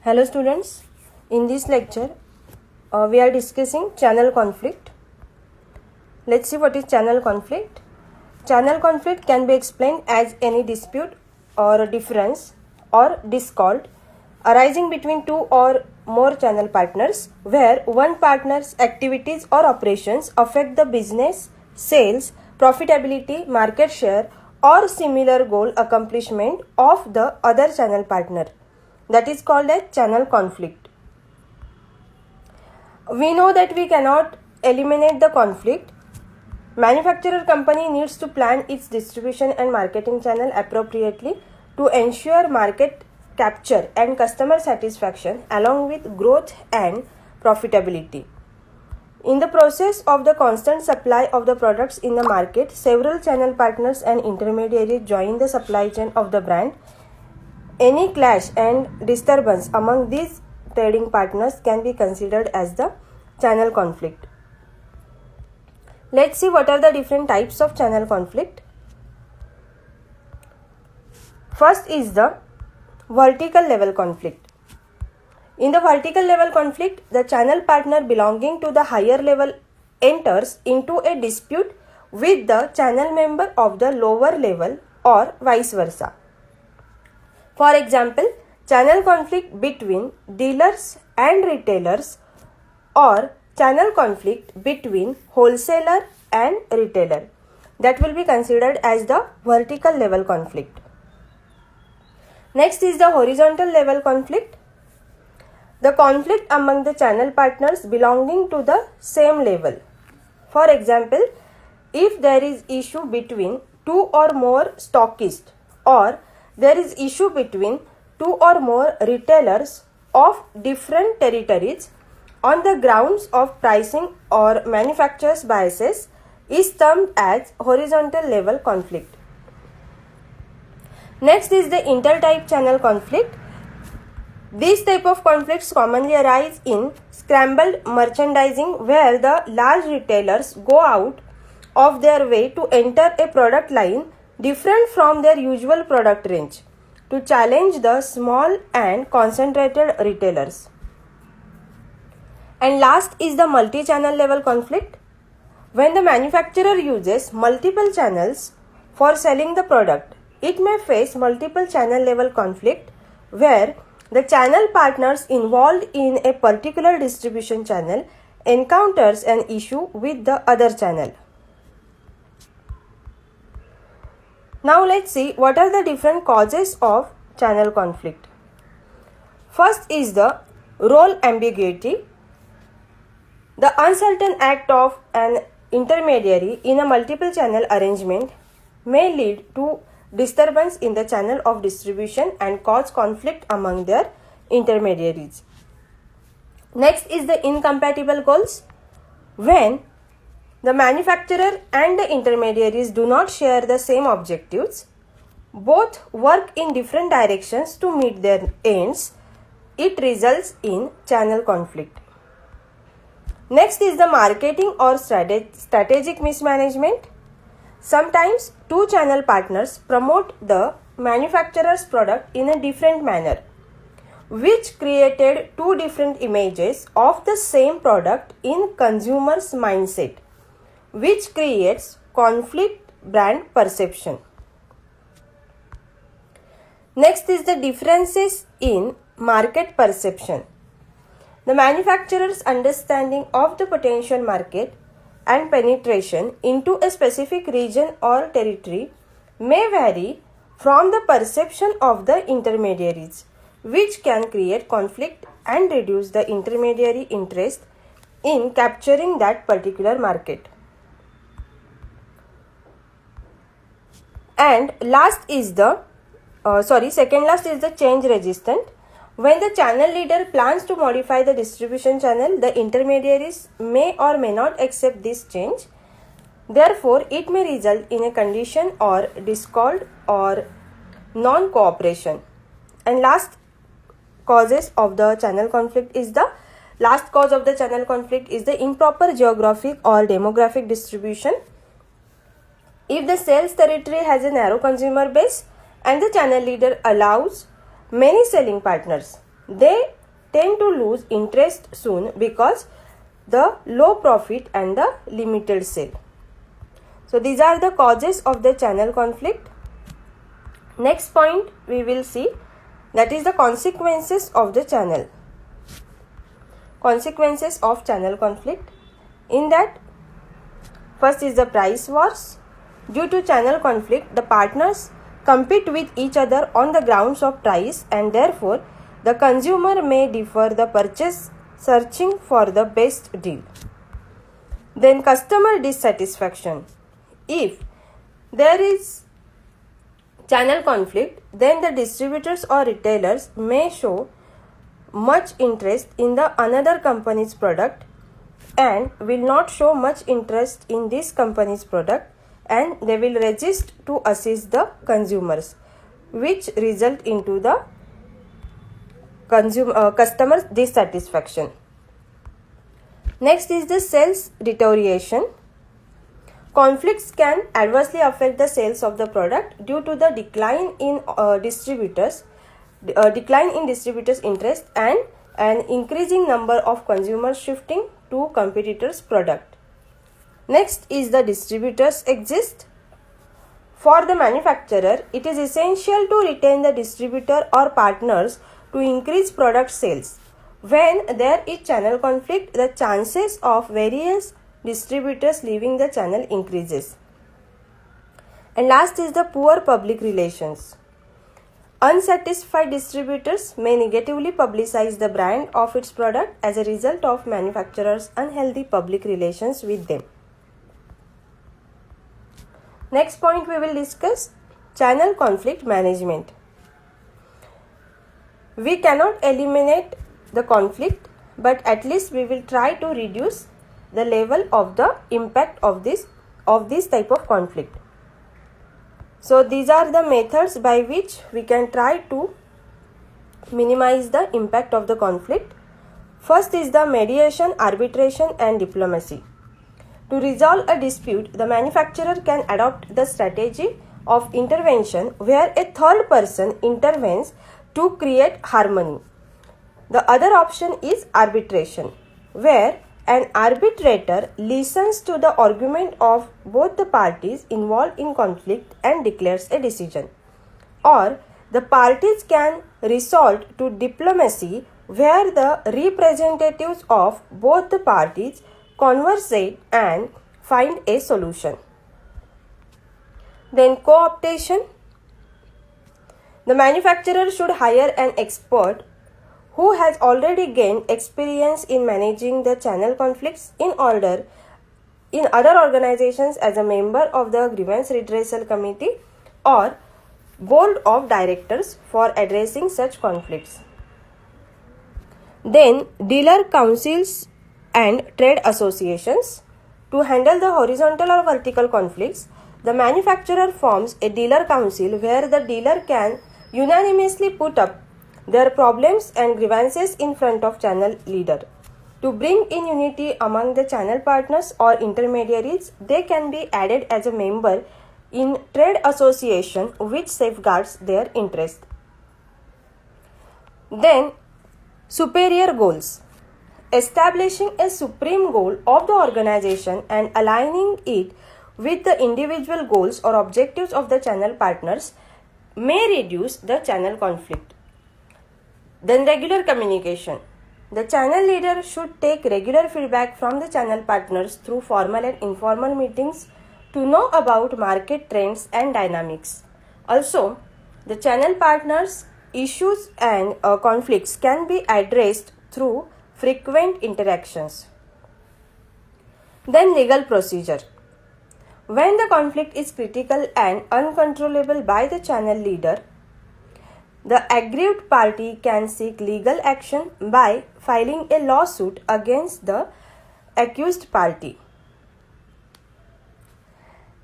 Hello students, in this lecture we are discussing channel conflict. Let's see what is channel conflict. Channel conflict can be explained as any dispute or a difference or discord arising between two or more channel partners where one partner's activities or operations affect the business, sales, profitability, market share or similar goal accomplishment of the other channel partner. That is called as channel conflict. We know that we cannot eliminate the conflict. Manufacturer company needs to plan its distribution and marketing channel appropriately to ensure market capture and customer satisfaction along with growth and profitability. In the process of the constant supply of the products in the market, several channel partners and intermediaries join the supply chain of the brand. Any clash and disturbance among these trading partners can be considered as the channel conflict. Let's see what are the different types of channel conflict. First is the vertical level conflict. In the vertical level conflict, the channel partner belonging to the higher level enters into a dispute with the channel member of the lower level or vice versa. For example, channel conflict between dealers and retailers or channel conflict between wholesaler and retailer. That will be considered as the vertical level conflict. Next is the horizontal level conflict. The conflict among the channel partners belonging to the same level. For example, if there is issue between two or more stockists or there is issue between two or more retailers of different territories on the grounds of pricing or manufacturer's biases is termed as horizontal level conflict. Next is the inter-type channel conflict. These type of conflicts commonly arise in scrambled merchandising where the large retailers go out of their way to enter a product line different from their usual product range to challenge the small and concentrated retailers. And last is the multi-channel level conflict. When the manufacturer uses multiple channels for selling the product, it may face multiple channel level conflict where the channel partners involved in a particular distribution channel encounters an issue with the other channel. Now let's see what are the different causes of channel conflict. First is the role ambiguity. The uncertain act of an intermediary in a multiple channel arrangement may lead to disturbance in the channel of distribution and cause conflict among their intermediaries. Next is the incompatible goals. When the manufacturer and the intermediaries do not share the same objectives, both work in different directions to meet their ends, it results in channel conflict. Next is the marketing or strategic mismanagement. Sometimes two channel partners promote the manufacturer's product in a different manner, which created two different images of the same product in consumers' mindset, which creates conflict brand perception. Next is the differences in market perception. The manufacturer's understanding of the potential market and penetration into a specific region or territory may vary from the perception of the intermediaries, which can create conflict and reduce the intermediary interest in capturing that particular market. And second last is the change resistant. When the channel leader plans to modify the distribution channel, the intermediaries may or may not accept this change. Therefore, it may result in a condition or discord or non-cooperation. And last cause of the channel conflict is the improper geographic or demographic distribution. If the sales territory has a narrow consumer base and the channel leader allows many selling partners, they tend to lose interest soon because the low profit and the limited sale. So these are the causes of the channel conflict. Next point we will see, that is the consequences of the channel. Consequences of channel conflict. In that, first is the price wars. Due to channel conflict, the partners compete with each other on the grounds of price, and therefore the consumer may defer the purchase, searching for the best deal. Then customer dissatisfaction. If there is channel conflict, then the distributors or retailers may show much interest in the another company's product and will not show much interest in this company's product, and they will resist to assist the consumers, which result into the customer dissatisfaction. Next is the sales deterioration. Conflicts can adversely affect the sales of the product due to the decline in distributors' interest and an increasing number of consumers shifting to competitors' product. Next is the distributors exist. For the manufacturer, it is essential to retain the distributor or partners to increase product sales. When there is channel conflict, the chances of various distributors leaving the channel increases. And last is the poor public relations. Unsatisfied distributors may negatively publicize the brand of its product as a result of manufacturers' unhealthy public relations with them. Next point we will discuss, channel conflict management. We cannot eliminate the conflict, but at least we will try to reduce the level of the impact of this type of conflict. So these are the methods by which we can try to minimize the impact of the conflict. First is the mediation, arbitration and diplomacy. To resolve a dispute, the manufacturer can adopt the strategy of intervention where a third person intervenes to create harmony. The other option is arbitration, where an arbitrator listens to the argument of both the parties involved in conflict and declares a decision. Or the parties can resort to diplomacy, where the representatives of both the parties conversate and find a solution. Then co-optation. The manufacturer should hire an expert who has already gained experience in managing the channel conflicts in other organizations as a member of the grievance redressal committee or board of directors for addressing such conflicts. Then dealer councils and trade associations. To handle the horizontal or vertical conflicts, the manufacturer forms a dealer council where the dealer can unanimously put up their problems and grievances in front of channel leader. To bring in unity among the channel partners or intermediaries, they can be added as a member in trade association which safeguards their interest. Then superior goals. Establishing a supreme goal of the organization and aligning it with the individual goals or objectives of the channel partners may reduce the channel conflict. Then regular communication. The channel leader should take regular feedback from the channel partners through formal and informal meetings to know about market trends and dynamics. Also, the channel partners' issues and conflicts can be addressed through frequent interactions. Then legal procedure. When the conflict is critical and uncontrollable by the channel leader, the aggrieved party can seek legal action by filing a lawsuit against the accused party.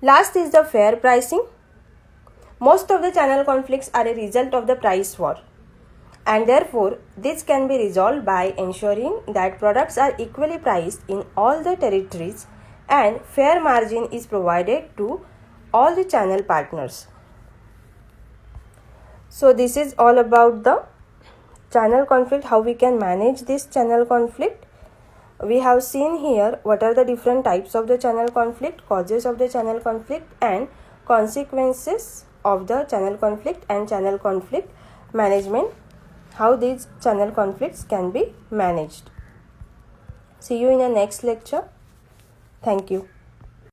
Last is the fair pricing. Most of the channel conflicts are a result of the price war, and therefore this can be resolved by ensuring that products are equally priced in all the territories and fair margin is provided to all the channel partners. So this is all about the channel conflict, how we can manage this channel conflict. We have seen here what are the different types of the channel conflict, causes of the channel conflict, and consequences of the channel conflict and channel conflict management, how these channel conflicts can be managed. See you in the next lecture. Thank you.